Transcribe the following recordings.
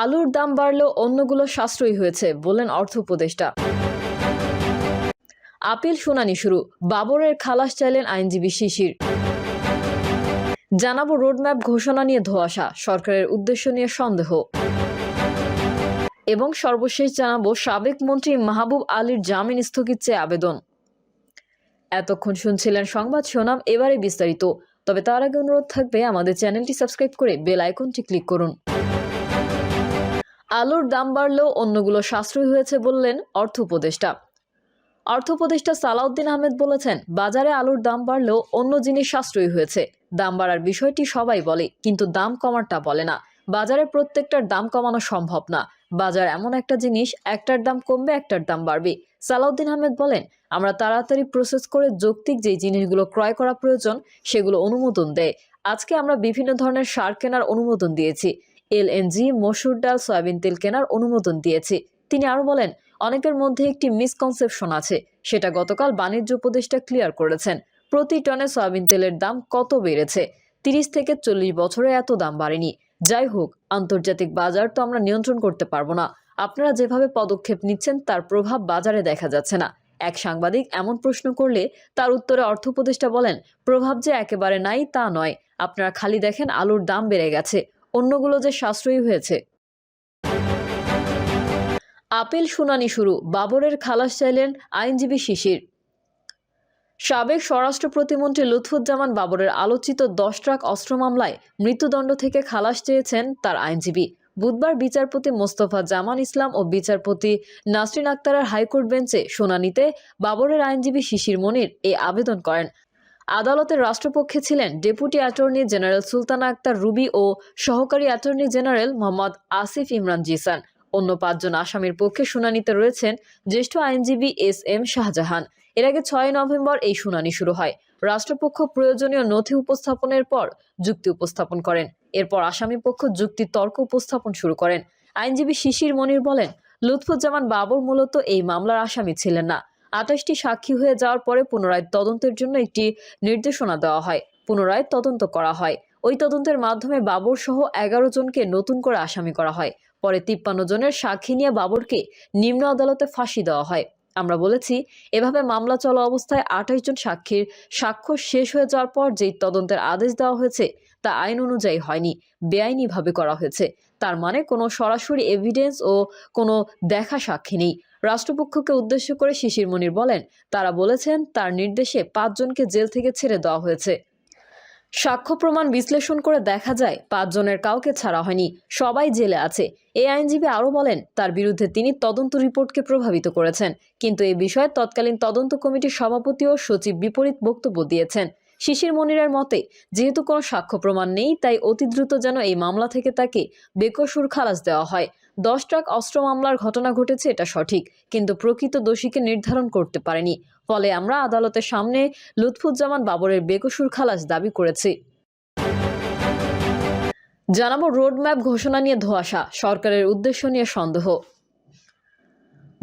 আলুর দাম বাড়লেও অন্যগুলো সাশ্রয়ী হয়েছে বললেন অর্থ উপদেষ্টা। আপিল শুনানি শুরু, বাবরের খালাস চাইলেন আইনজীবী শিশির। জানাবো রোডম্যাপ ঘোষণা নিয়ে ধোঁয়াশা, সরকারের উদ্দেশ্য নিয়ে সন্দেহ। এবং সর্বশেষ জানাবো সাবেক মন্ত্রী মাহবুব আলীর জামিন স্থগিত চেয়ে আবেদন। এতক্ষণ শুনছিলেন সংবাদ শিরোনাম, এবারে বিস্তারিত। তবে তার আগে অনুরোধ থাকবে আমাদের চ্যানেলটি সাবস্ক্রাইব করে বেল আইকনটি ক্লিক করুন। আলুর দাম বাড়লেও অন্যগুলো সাশ্রয়ী হয়েছে বললেন অর্থ উপদেষ্টা। অর্থ উপদেষ্টা সালাউদ্দিন আহমেদ বলেছেন, বাজারে আলুর দাম বাড়লেও অন্য জিনিস সাশ্রয়ী হয়েছে। দাম বাড়ার বিষয়টি সবাই বলে, কিন্তু দাম কমারটা বলে না। বাজারে প্রত্যেকটার দাম কমানো সম্ভব না। বাজার এমন একটা জিনিস, একটার দাম কমবে, একটার দাম বাড়বে। সালাউদ্দিন আহমেদ বলেন, আমরা তাড়াতাড়ি প্রসেস করে যৌক্তিক যেই জিনিসগুলো ক্রয় করা প্রয়োজন সেগুলো অনুমোদন দেয়। আজকে আমরা বিভিন্ন ধরনের সার কেনার অনুমোদন দিয়েছি। এলএনজি, মসুর ডাল, সয়াবিন তেল কেনার অনুমোদন দিয়েছি। তিনি আরো বলেন, অনেকের মধ্যে একটি মিসকনসেপশন আছে, সেটা গতকাল বাণিজ্য উপদেষ্টা ক্লিয়ার করেছেন। প্রতি টনে সয়াবিন তেলের দাম কত বেড়েছে? 30 থেকে 40 বছরে এত দাম বাড়েনি। যাই হোক, আন্তর্জাতিক বাজার তো আমরা নিয়ন্ত্রণ করতে পারবো না। আপনারা যেভাবে পদক্ষেপ নিচ্ছেন তার প্রভাব বাজারে দেখা যাচ্ছে না। এক সাংবাদিক এমন প্রশ্ন করলে তার উত্তরে অর্থ উপদেষ্টা বলেন, প্রভাব যে একেবারে নাই তা নয়। আপনারা খালি দেখেন আলুর দাম বেড়ে গেছে, অন্যগুলো যে সাশ্রয়ী হয়েছে। আপিল শুনানি শুরু, বাবরের খালাস চাইলেন আইনজীবী শিশির। সাবেক স্বরাষ্ট্র প্রতিমন্ত্রী লুৎফুজ্জামান বাবরের আলোচিত 10 ট্রাক অস্ত্র মামলায় মৃত্যুদণ্ড থেকে খালাস চেয়েছেন তার আইনজীবী। বুধবার বিচারপতি মোস্তফা জামান ইসলাম ও বিচারপতি নাসরিন আক্তারের হাইকোর্ট বেঞ্চে শুনানিতে বাবরের আইনজীবী শিশির মনির এই আবেদন করেন। আদালতের রাষ্ট্রপক্ষে ছিলেন deputy attorney general Sultana Akter Ruby ও সহকারী অ্যাটর্নি জেনারেল মোহাম্মদ আসিফ ইমরান জিসান। অন্য 5 জন আসামির পক্ষে শুনানিতে রয়েছেন জ্যেষ্ঠ আইনজীবী এস.এম. শাহজাহান। এর আগে 6 নভেম্বর এই শুনানি শুরু হয়। রাষ্ট্রপক্ষ প্রয়োজনীয় নথি উপস্থাপনের পর যুক্তি উপস্থাপন করেন। এরপর আসামিপক্ষ যুক্তি তর্ক উপস্থাপন শুরু করেন। আইনজীবী শিশির মনির বলেন, লুৎফুজ্জামান বাবর মূলত এই মামলার আসামি ছিলেন না। 28টি সাক্ষী হয়ে যাওয়ার পরে পুনরায় তদন্তের জন্য একটি নির্দেশনা দেওয়া হয়। পুনরায় তদন্ত করা হয়। ওই তদন্তের মাধ্যমে বাবর সহ 11 জনকে নতুন করে আসামি করা হয়। পরে 53 জনের সাক্ষী নিয়ে বাবরকে নিম্ন আদালতে ফাঁসি দেওয়া হয়। আমরা বলেছি, এভাবে মামলা চলা অবস্থায় 28 জন সাক্ষীর সাক্ষ্য শেষ হয়ে যাওয়ার পর যেই তদন্তের আদেশ দেওয়া হয়েছে তা আইন অনুযায়ী হয়নি, বেআইনিভাবে করা হয়েছে। তার মানে কোনো সরাসরি এভিডেন্স ও কোনো দেখা সাক্ষী নেই। রাষ্ট্রপক্ষকে উদ্দেশ্য করে শিশির মনির বলেন, তারা বলেছেন তার নির্দেশে 5 জনকে জেল থেকে ছেড়ে দেওয়া হয়েছে। সাক্ষ্য প্রমাণ বিশ্লেষণ করে দেখা যায় 5 জনের কাউকে ছাড়া হয়নি, সবাই জেলে আছে। এই আইনজীবী আরও বলেন, তার বিরুদ্ধে তিনি তদন্ত রিপোর্টকে প্রভাবিত করেছেন, কিন্তু এই বিষয়ে তৎকালীন তদন্ত কমিটির সভাপতি ও সচিব বিপরীত বক্তব্য দিয়েছেন। শিশির মনিরের মতে, যেহেতু কোনো সাক্ষ্য প্রমাণ নেই, তাই অতি দ্রুত যেন এই মামলা থেকে তাকে বেকসুর খালাস দেওয়া হয়। 10 ট্রাক অস্ত্র মামলার ঘটনা ঘটেছে, এটা সঠিক, কিন্তু প্রকৃত দোষীকে নির্ধারণ করতে পারেনি। ফলে আমরা আদালতের সামনে লুৎফুজ্জামান বাবরের বেকসুর খালাস দাবি করেছি। জানাবো রোডম্যাপ ঘোষণা নিয়ে ধোঁয়াশা, সরকারের উদ্দেশ্য নিয়ে সন্দেহ।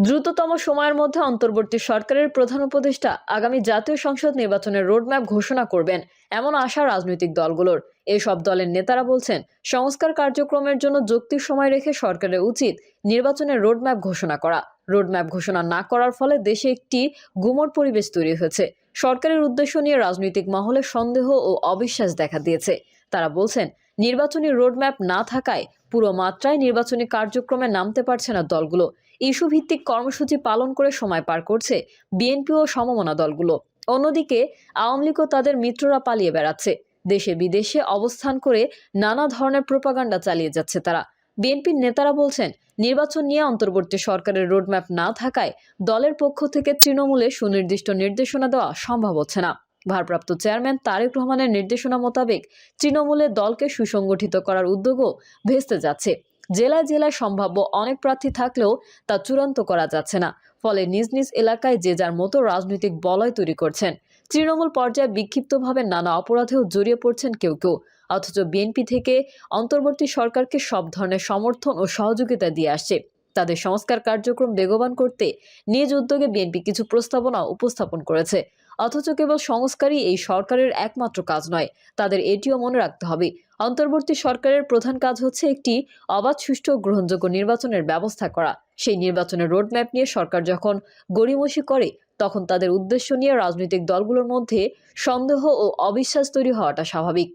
দ্রুততম সময়ের মধ্যে অন্তর্বর্তী সরকারের প্রধান উপদেষ্টা আগামী জাতীয় সংসদ নির্বাচনের রোডম্যাপ ঘোষণা করবেন এমন আশা রাজনৈতিক দলগুলোর। এসব দলের নেতারা বলছেন, সংস্কার কার্যক্রমের জন্য যৌক্তিক সময় রেখে সরকারের উচিত নির্বাচনের রোডম্যাপ ঘোষণা করা। রোডম্যাপ ঘোষণা না করার ফলে দেশে একটি গুমট পরিবেশ তৈরি হয়েছে। সরকারের উদ্দেশ্য নিয়ে রাজনৈতিক মহলে সন্দেহ ও অবিশ্বাস দেখা দিয়েছে। তারা বলছেন, নির্বাচনী রোডম্যাপ না থাকায় পুরো মাত্রায় নির্বাচনী কার্যক্রমে নামতে পারছে না দলগুলো। ইস্যু ভিত্তিক কর্মসূচি পালন করে সময় পার করছে বিএনপি ও সমমনা দলগুলো। অন্যদিকে আওয়ামী লীগ ও তাদের মিত্ররা পালিয়ে বেড়াচ্ছে। দেশে বিদেশে অবস্থান করে নানা ধরনের প্রোপাগান্ডা চালিয়ে যাচ্ছে তারা। বিএনপির নেতারা বলছেন, নির্বাচন নিয়ে অন্তর্বর্তী সরকারের রোডম্যাপ না থাকায় দলের পক্ষ থেকে তৃণমূলে সুনির্দিষ্ট নির্দেশনা দেওয়া সম্ভব হচ্ছে না। ভারপ্রাপ্ত চেয়ারম্যান তারেক রহমানের নির্দেশনা মোতাবেক তৃণমূলের দলকে সুসংগঠিত করার উদ্যোগও ভেস্তে যাচ্ছে। জেলায় জেলায় সম্ভাব্য অনেক প্রার্থী থাকলেও তা চূড়ান্ত করা যাচ্ছে না। ফলে নিজ নিজ এলাকায় যে যার মতো রাজনৈতিক বলয় তৈরি করছেন। তৃণমূল পর্যায়ে বিক্ষিপ্তভাবে নানা অপরাধেও জড়িয়ে পড়ছেন কেউ কেউ। অথচ বিএনপি থেকে অন্তর্বর্তী সরকারকে সব ধরনের সমর্থন ও সহযোগিতা দিয়ে আসছে। তাদের সংস্কার কার্যক্রম বেগবান করতে নিজ উদ্যোগে বিএনপি কিছু প্রস্তাবনা উপস্থাপন করেছে। অথচ কেবল সংস্কারই এই সরকারের একমাত্র কাজ নয়, তাদের এটিও মনে রাখতে হবে অন্তর্বর্তী সরকারের প্রধান কাজ হচ্ছে একটি অবাধ, সুষ্ঠু ও গ্রহণযোগ্য নির্বাচনের ব্যবস্থা করা। সেই নির্বাচনের রোডম্যাপ নিয়ে সরকার যখন গড়িমসি করে, তখন তাদের উদ্দেশ্য নিয়ে রাজনৈতিক দলগুলোর মধ্যে সন্দেহ ও অবিশ্বাস তৈরি হওয়াটা স্বাভাবিক।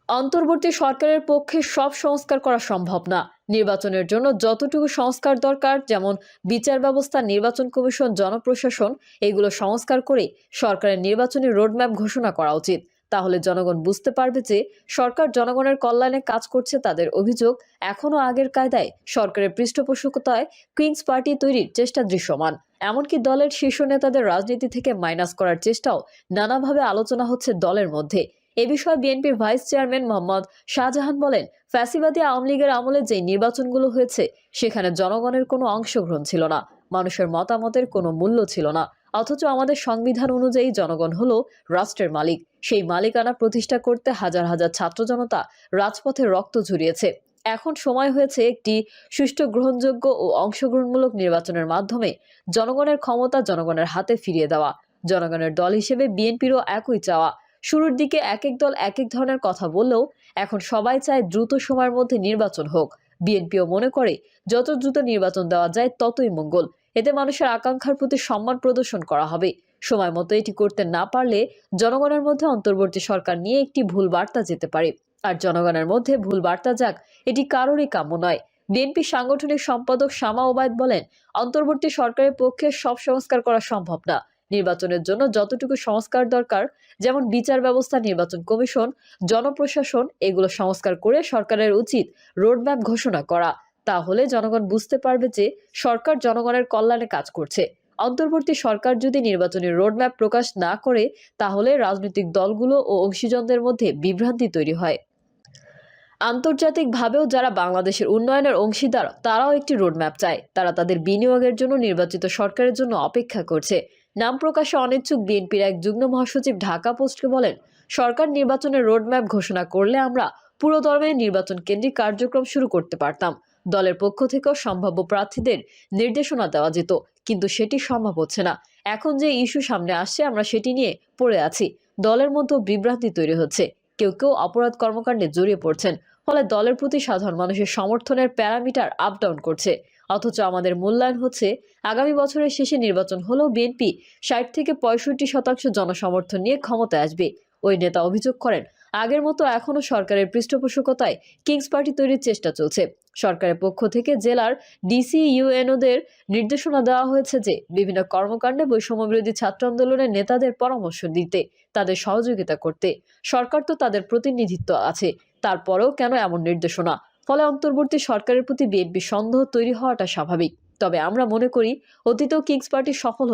অন্তর্বর্তী সরকারের পক্ষে সব সংস্কার করা সম্ভব না। নির্বাচনের জন্য যতটুকু সংস্কার দরকার, যেমন বিচার ব্যবস্থা, নির্বাচন কমিশন, জনপ্রশাসন, এগুলো সংস্কার করে সরকারের নির্বাচনী রোডম্যাপ ঘোষণা করা উচিত। তাহলে জনগণ বুঝতে পারবে যে সরকার জনগণের কল্যাণে কাজ করছে। তাদের অভিযোগ, এখনো আগের কায়দায় সরকারের পৃষ্ঠপোষকতায় কিংস পার্টি তৈরির চেষ্টা দৃশ্যমান। এমনকি দলের শীর্ষ নেতাদের রাজনীতি থেকে মাইনাস করার চেষ্টাও নানাভাবে আলোচনা হচ্ছে দলের মধ্যে। এ বিষয়ে বিএনপির ভাইস চেয়ারম্যান মোহাম্মদ শাহজাহান বলেন, ফ্যাসিবাদী আওয়ামী লীগের আমলে যে নির্বাচনগুলো হয়েছে সেখানে জনগণের কোনো অংশগ্রহণ ছিল না, মানুষের মতামতের কোনো মূল্য ছিল না। অথচ আমাদের সংবিধান অনুযায়ী জনগণ হলো রাষ্ট্রের মালিক। সেই মালিকানা প্রতিষ্ঠা করতে হাজার হাজার ছাত্র জনতা রাজপথে রক্ত ঝরিয়েছে। এখন সময় হয়েছে একটি সুষ্ঠু, গ্রহণযোগ্য ও অংশগ্রহণমূলক নির্বাচনের মাধ্যমে জনগণের ক্ষমতা জনগণের হাতে ফিরিয়ে দেওয়া। জনগণের দল হিসেবে বিএনপিরও একই চাওয়া। শুরুর দিকে এক এক দল এক এক ধরনের কথা বললেও এখন সবাই চায় দ্রুত সময়ের মধ্যে নির্বাচন হোক। বিএনপিও মনে করে যত দ্রুত নির্বাচন দেওয়া যায় ততই মঙ্গল। এতে মানুষের আকাঙ্ক্ষার প্রতি সম্মান প্রদর্শন করা হবে। সময় মতো এটি করতে না পারলে জনগণের মধ্যে অন্তর্বর্তী সরকার নিয়ে একটি ভুল বার্তা যেতে পারে। আর জনগণের মধ্যে ভুল বার্তা যাক, এটি কারোরই কাম্য নয়। বিএনপি সাংগঠনিক সম্পাদক শামা ওবায়দ বলেন, অন্তর্বর্তী সরকারের পক্ষে সব সংস্কার করা সম্ভব না। নির্বাচনের জন্য যতটুকু সংস্কার দরকার, যেমন বিচার ব্যবস্থা, নির্বাচন কমিশন, জনপ্রশাসন, এগুলো সংস্কার করে সরকারের উচিত রোডম্যাপ ঘোষণা করা। তাহলে জনগণ বুঝতে পারবে যে সরকার জনগণের কল্যাণে কাজ করছে। অন্তর্বর্তী সরকার যদি নির্বাচনী রোডম্যাপ প্রকাশ না করে, তাহলে রাজনৈতিক দলগুলো ও অংশীজনদের মধ্যে বিভ্রান্তি তৈরি হয়। আন্তর্জাতিকভাবেও যারা বাংলাদেশের উন্নয়নের অংশীদার, তারাও একটি রোডম্যাপ চায়। তারা তাদের বিনিয়োগের জন্য নির্বাচিত সরকারের জন্য অপেক্ষা করছে। নাম প্রকাশে অনিচ্ছুক বিএনপির এক যুগ্ম মহাসচিব ঢাকা পোস্টকে বলেন, সরকার নির্বাচনের রোডম্যাপ ঘোষণা করলে আমরা পুরো দমে নির্বাচন কেন্দ্রিক কার্যক্রম শুরু করতে পারতাম। দলের পক্ষ থেকেও সম্ভাব্য প্রার্থীদের নির্দেশনা দেওয়া যেত, কিন্তু সেটি সম্ভব হচ্ছে না। এখন যে ইস্যু সামনে আসছে, আমরা সেটি নিয়ে পড়ে আছি। দলের মধ্যে বিভ্রান্তি তৈরি হচ্ছে। কেউ কেউ অপরাধ কর্মকাণ্ডে জড়িয়ে পড়ছেন। ফলে দলের প্রতি সাধারণ মানুষের সমর্থনের প্যারামিটার আপ ডাউন করছে। অথচ আমাদের মূল্যায়ন হচ্ছে, আগামী বছরের শেষে নির্বাচন হলেও বিএনপি ৬০ থেকে ৬৫% জনসমর্থন নিয়ে ক্ষমতায় আসবে। ওই নেতা অভিযোগ করেন, আগের মতো এখনো সরকারের পৃষ্ঠপোষকতায় কিংস পার্টি তৈরির চেষ্টা চলছে। সরকারের পক্ষ থেকে জেলার ডিসি ইউএনওদের নির্দেশনা দেওয়া হয়েছে যে বিভিন্ন কর্মকাণ্ডে বৈষম্য বিরোধী ছাত্র আন্দোলনের নেতাদের পরামর্শ দিতে, তাদের সহযোগিতা করতে। সরকার তো তাদের প্রতিনিধিত্ব আছে, তারপরেও কেন এমন নির্দেশনা? ফলে অন্তর্বর্তী সরকারের প্রতি বিএনপি সন্দেহ তৈরি হওয়াটা স্বাভাবিক। তবে আমরা মনে করি, অতীতেও কিংস পার্টি সফল